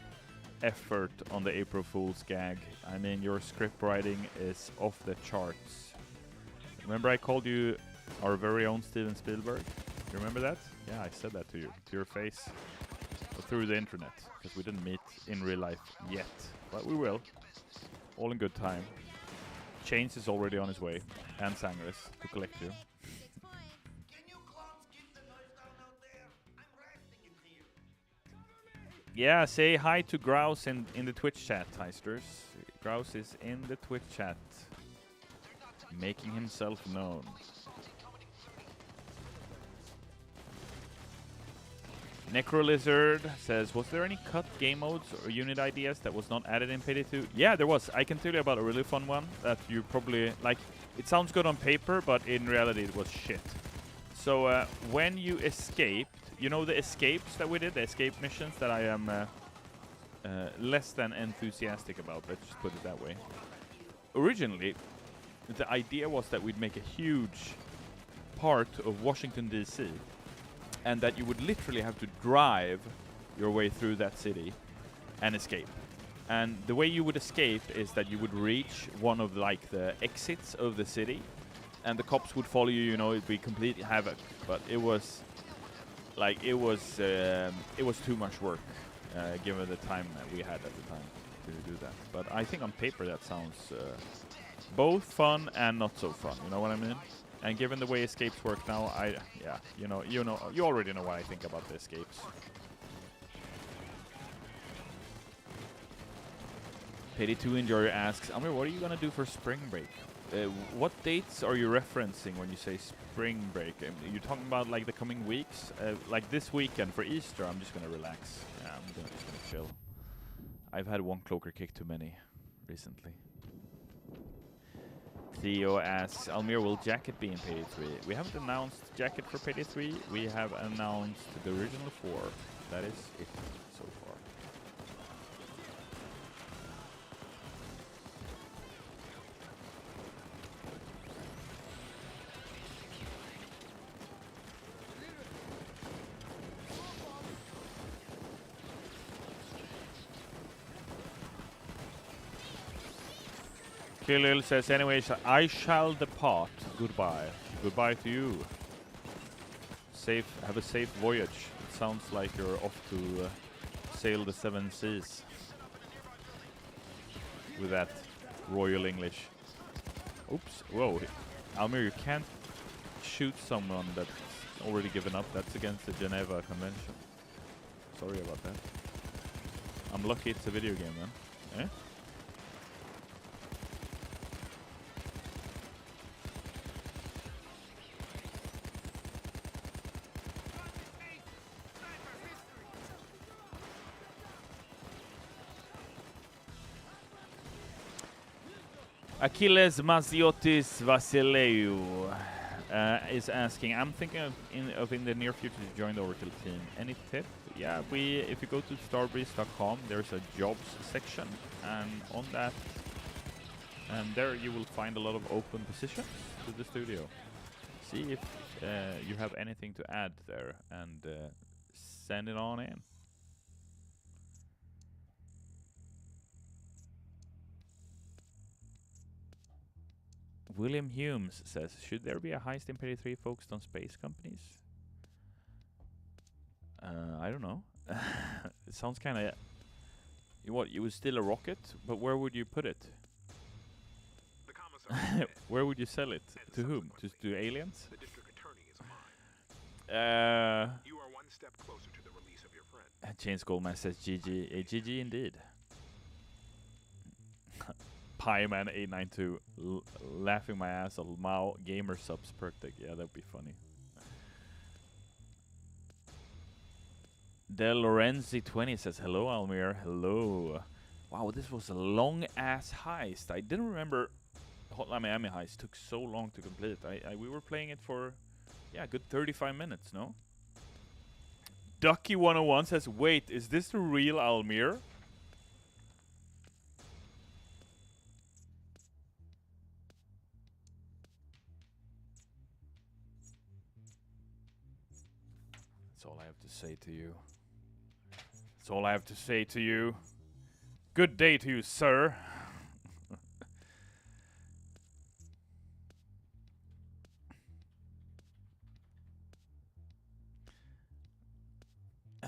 Speaker 1: effort on the April Fool's gag. I mean, your script writing is off the charts. Remember I called you our very own Steven Spielberg? You remember that? Yeah, I said that to you, to your face, through the internet, because we didn't meet in real life yet, but we will. All in good time. Chains is already on his way, and Sangres to collect you. Yeah, say hi to Grouse in the Twitch chat, Heisters. Grouse is in the Twitch chat, making himself known. Necrolizard says, was there any cut game modes or unit ideas that was not added in Payday 2? Yeah, there was. I can tell you about a really fun one that you probably, like, it sounds good on paper, but in reality it was shit. So when you escaped, you know the escapes that we did, the escape missions that I am less than enthusiastic about, let's just put it that way. Originally, the idea was that we'd make a huge part of Washington, D.C., and that you would literally have to drive your way through that city and escape. And the way you would escape is that you would reach one of like the exits of the city, and the cops would follow you. You know, it'd be complete havoc. But it was like it was too much work given the time that we had at the time to do that. But I think on paper that sounds both fun and not so fun. You know what I mean? And given the way escapes work now, you already know what I think about the escapes. Payday 2 Enjoyer asks, Almir, what are you gonna do for spring break? What dates are you referencing when you say spring break? You're talking about like the coming weeks? Like this weekend for Easter, I'm just gonna relax. Yeah, I'm just gonna chill. I've had one cloaker kick too many recently. Theo asks, Almir, will Jacket be in Payday 3? We haven't announced Jacket for Payday 3. We have announced the original 4. That is it so far. Killil says, anyways, I shall depart. Goodbye. Goodbye to you. Have a safe voyage. It sounds like you're off to sail the 7 seas. With that royal English. Oops. Whoa. Almir, you can't shoot someone that's already given up. That's against the Geneva Convention. Sorry about that. I'm lucky it's a video game, man. Eh? Achilles Maziotis Vasileu is asking, I'm thinking of in the near future to join the Oracle team. Any tip? Yeah, if you go to starbreeze.com, there's a jobs section, and on that, and there you will find a lot of open positions to the studio. See if you have anything to add there, and send it on in. William Humes says, should there be a heist in Payday 3 focused on space companies? I don't know. It sounds kind of... What, you would steal a rocket? But where would you put it? Where would you sell it? To whom? To aliens?
Speaker 2: The district attorney is mine. You are one step closer to the release of your friend.
Speaker 1: Chains Goldman says, GG. GG indeed. Pieman892 laughing my ass off. Mao gamer subs perk deck. Yeah, that'd be funny. Del Lorenzi 20 says, hello Almir. Hello. Wow, this was a long ass heist. I didn't remember Hotline Miami heist took so long to complete. We were playing it for a good 35 minutes, no? Ducky101 says, wait, is this the real Almir? That's all I have to say to you. That's all I have to say to you. Good day to you, sir.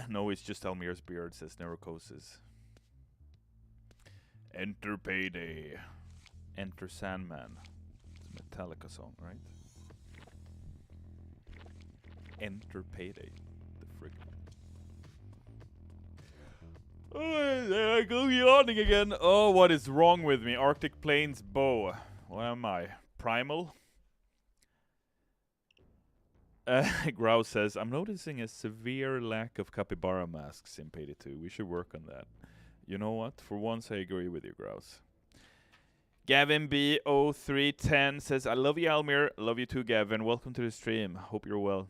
Speaker 1: No, it's just Almir's beard, says Neurocosis. Enter Payday. Enter Sandman. It's a Metallica song, right? Enter Payday. The frick. Oh, there I go yawning again. Oh, what is wrong with me? Arctic Plains bow. What am I? Primal? Grouse says, I'm noticing a severe lack of capybara masks in Payday 2. We should work on that. You know what? For once I agree with you, Grouse. Gavin B0310 says, I love you, Almir. Love you too, Gavin. Welcome to the stream. Hope you're well.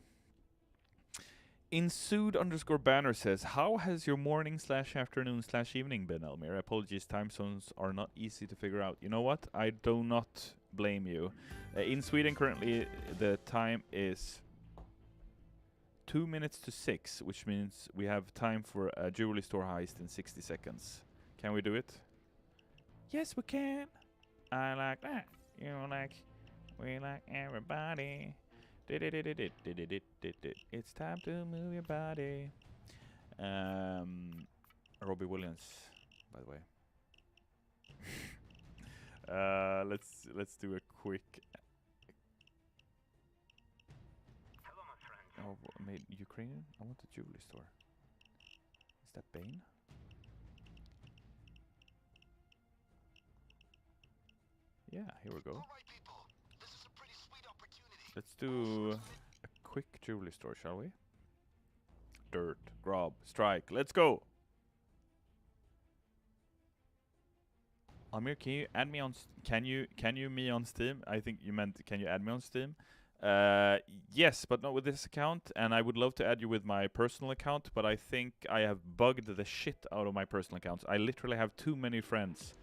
Speaker 1: Insued_banner says, how has your morning / afternoon / evening been, Almir? Apologies, time zones are not easy to figure out. You know what? I do not blame you. In Sweden currently the time is 2 minutes to 6, which means we have time for a jewelry store heist in 60 seconds. Can we do it? Yes, we can. I like that. You like, we like everybody. It's time to move your body. Robbie Williams, by the way. Let's do a quick.
Speaker 4: Hello, my friend.
Speaker 1: Oh, made Ukrainian? I want a jewelry store. Is that Bane? Yeah, here we go.
Speaker 5: All right, people. This is a pretty sweet opportunity.
Speaker 1: Let's do a quick jewelry store, shall we? Dirt, grab, strike. Let's go. Almir, can you add me on? Can you me on Steam? I think you meant can you add me on Steam? Yes, but not with this account. And I would love to add you with my personal account, but I think I have bugged the shit out of my personal accounts. I literally have too many friends.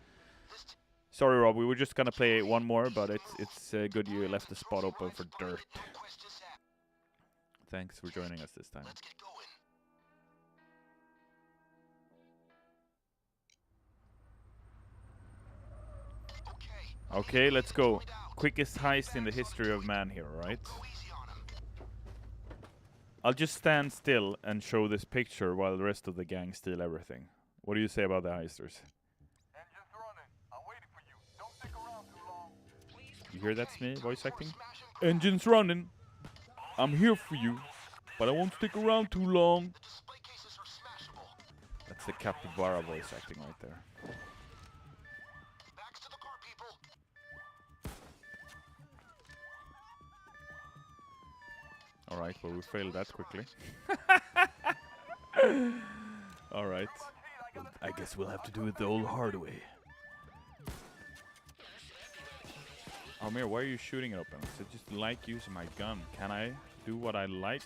Speaker 1: Sorry, Rob. We were just gonna play one more, but it's good you left the spot open for dirt. Thanks for joining us this time.
Speaker 5: Let's get going.
Speaker 1: Okay, let's go. Quickest heist in the history of man here, right? I'll just stand still and show this picture while the rest of the gang steal everything. What do you say about the heisters?
Speaker 2: Engines running. I'm waiting for you. Don't stick around too long.
Speaker 1: You hear that's me voice acting? Engines running. I'm here for you, but I won't stick around too long. That's the Capybara voice acting right there.
Speaker 5: Backs to the car, people.
Speaker 1: Alright, well we failed that quickly. Alright. I guess we'll have to do it the old hard way. Almir, why are you shooting it open? I just like using my gun. Can I do what I like?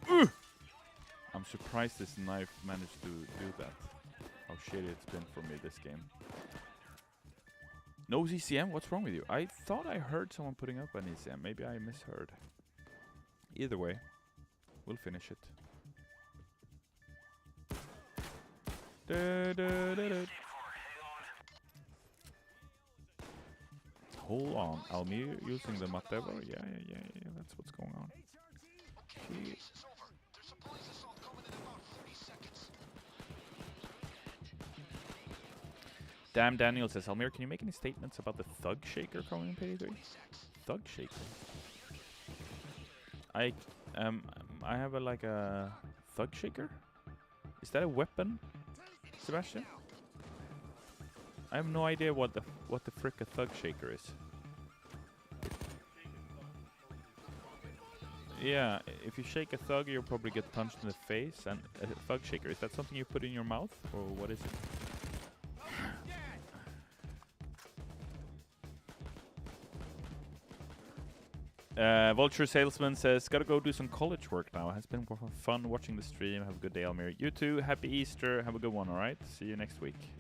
Speaker 1: I'm surprised this knife managed to do that. How shitty it's been for me this game. No ECM? What's wrong with you? I thought I heard someone putting up an ECM. Maybe I misheard. Either way, we'll finish it. Hold on. Almir using the whatever? Yeah, that's what's going on.
Speaker 5: Okay, it's over. There's a police assault coming in about 30 seconds.
Speaker 1: Damn Daniel says, Almir, can you make any statements about the Thug Shaker coming in Payday 3? Thug Shaker? I have like a Thug Shaker? Is that a weapon, Sebastian? I have no idea what the frick a Thug Shaker is. Yeah, if you shake a thug, you'll probably get punched in the face. And a Thug Shaker, is that something you put in your mouth, or what is it? Vulture Salesman says, gotta go do some college work now. Has been fun watching the stream. Have a good day, Almir. You too. Happy Easter. Have a good one, alright? See you next week.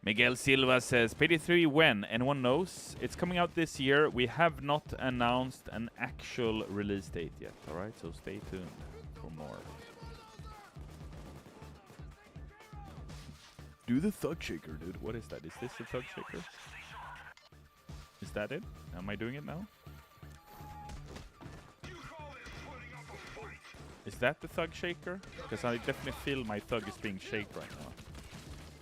Speaker 1: Miguel Silva says, Payday 3 when? Anyone knows? It's coming out this year. We have not announced an actual release date yet, alright? So stay tuned for more. Do the thug shaker, dude. What is that? Is this the thug shaker? Is that it? Am I doing it now? Is that the thug shaker? Because I definitely feel my thug is being shaked right now.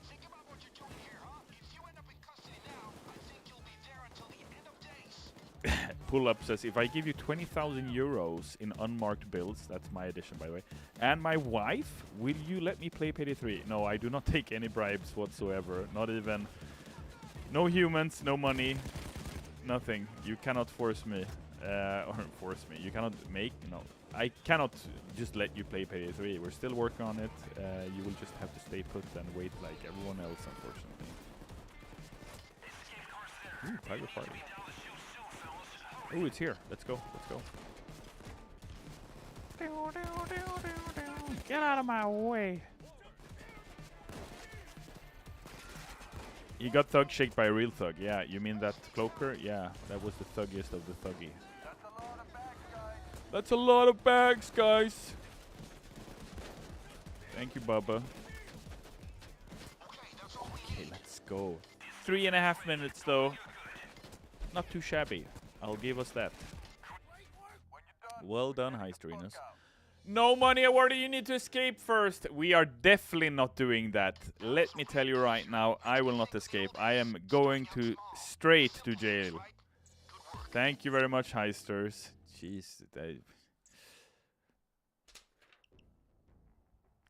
Speaker 5: Think about what you're doing here, huh? If you end up in custody now, I think you'll be there until the end of days.
Speaker 1: Pull up says, if I give you 20,000 euros in unmarked bills, that's my addition by the way, and my wife, will you let me play Payday 3? No, I do not take any bribes whatsoever. Not even, no humans, no money, nothing. You cannot force me, or force me. You cannot make, no. I cannot just let you play Payday 3. We're still working on it. You will just have to stay put and wait like everyone else, unfortunately. Ooh, Tiger Party. Ooh, it's here. Let's go. Let's go. Get out of my way. You got thug shaked by a real thug. Yeah, you mean that cloaker? Yeah, that was the thuggiest of the thuggy. That's a lot of bags, guys. Thank you, Bubba. Okay, let's go. 3.5 minutes, though. Not too shabby. I'll give us that. Well done, Heisterenas. No money awarded. You need to escape first. We are definitely not doing that. Let me tell you right now, I will not escape. I am going to straight to jail. Thank you very much, Heisters. Jeez,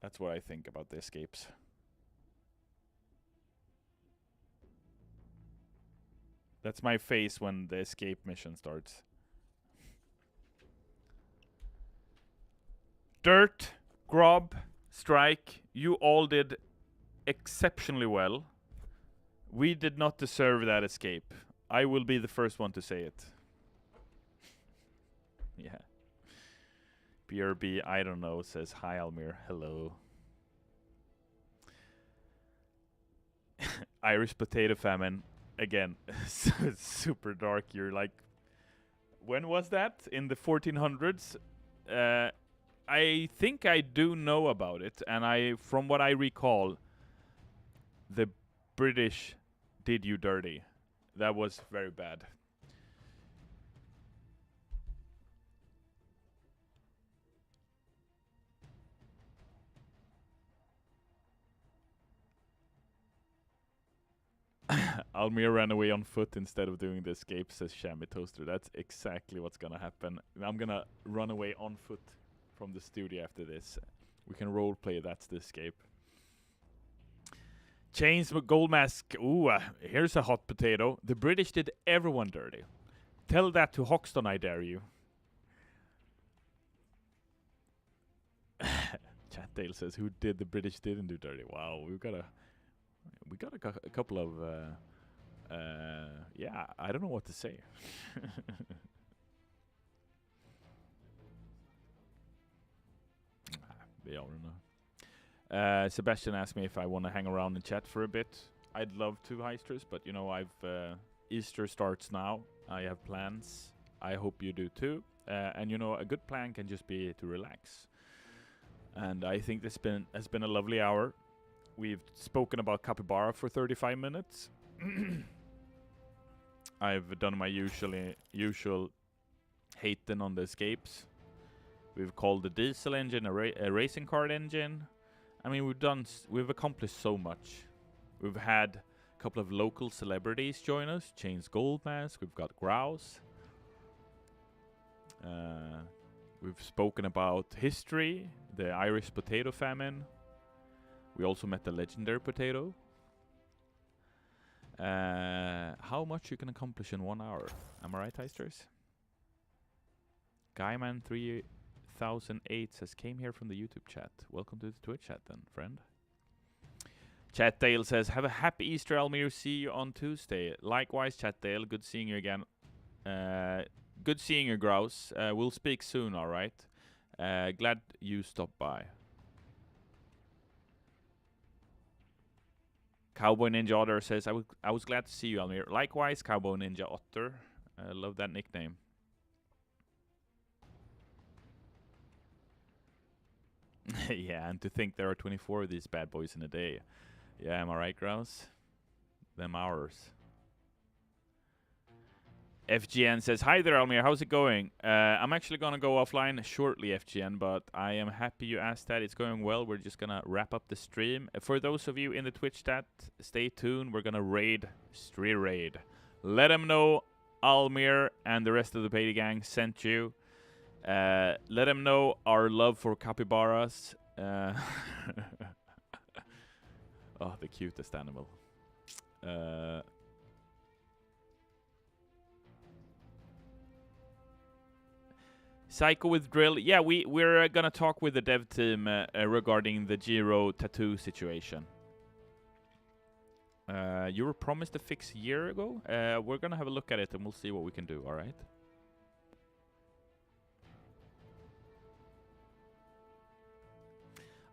Speaker 1: that's what I think about the escapes. That's my face when the escape mission starts. Dirt, Grob, Strike, you all did exceptionally well. We did not deserve that escape. I will be the first one to say it. Yeah. BRB, I don't know, says, hi Almir, hello. Irish potato famine. Again, super dark. You're like, when was that? In the 1400s? I think I do know about it, and from what I recall, the British did you dirty. That was very bad. Almir ran away on foot instead of doing the escape, says Shammy Toaster. That's exactly what's gonna happen. I'm gonna run away on foot from the studio after this. We can roleplay, that's the escape. Chains Gold Mask. Ooh, here's a hot potato. The British did everyone dirty. Tell that to Hoxton, I dare you. Chatdale says, who did the British didn't do dirty? Wow, we got a couple of yeah, I don't know what to say. I don't know. Sebastian asked me if I want to hang around and chat for a bit. I'd love to, Heisters, but you know, Easter starts now. I have plans. I hope you do too. And you know, a good plan can just be to relax. And I think this has been a lovely hour. We've spoken about Capybara for 35 minutes. I've done my usual hating on the escapes. We've called the diesel engine a racing car engine. I mean, we've accomplished so much. We've had a couple of local celebrities join us. Chains Gold Mask. We've got Grouse. We've spoken about history, the Irish potato famine. We also met the legendary potato. How much you can accomplish in 1 hour? Am I right, Heisters? Guyman3008 says, came here from the YouTube chat. Welcome to the Twitch chat then, friend. Chatdale says, have a happy Easter, Almir. See you on Tuesday. Likewise, Chatdale. Good seeing you again. Good seeing you, Grouse. We'll speak soon, alright? Glad you stopped by. Cowboy Ninja Otter says, I was glad to see you, Almir. Likewise, Cowboy Ninja Otter. I love that nickname. Yeah, and to think there are 24 of these bad boys in a day. Yeah, am I right, Grouse? Them hours. FGN says, hi there, Almir. How's it going? I'm actually going to go offline shortly, FGN, but I am happy you asked that. It's going well. We're just going to wrap up the stream. For those of you in the Twitch chat, stay tuned. We're going to raid, street raid. Let them know Almir and the rest of the Payday gang sent you. Let them know our love for capybaras. Oh, the cutest animal. Psycho with drill. Yeah, we're gonna talk with the dev team regarding the Giro tattoo situation. You were promised a fix a year ago. We're gonna have a look at it and we'll see what we can do. All right.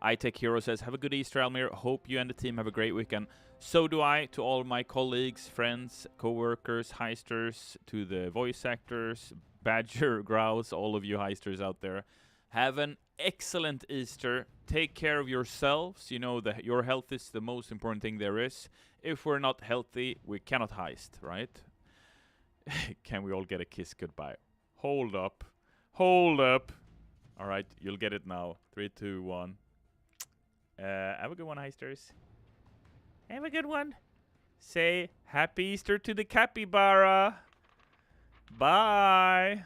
Speaker 1: iTech Hero says, have a good Easter, Almir. Hope you and the team have a great weekend. So do I, to all my colleagues, friends, co-workers, heisters, to the voice actors, Badger, Grouse, all of you heisters out there. Have an excellent Easter. Take care of yourselves. You know that your health is the most important thing there is. If we're not healthy, we cannot heist, right? Can we all get a kiss goodbye? Hold up. Hold up. All right, you'll get it now. 3, 2, 1. Have a good one, heisters. Have a good one. Say Happy Easter to the Capybara. Bye.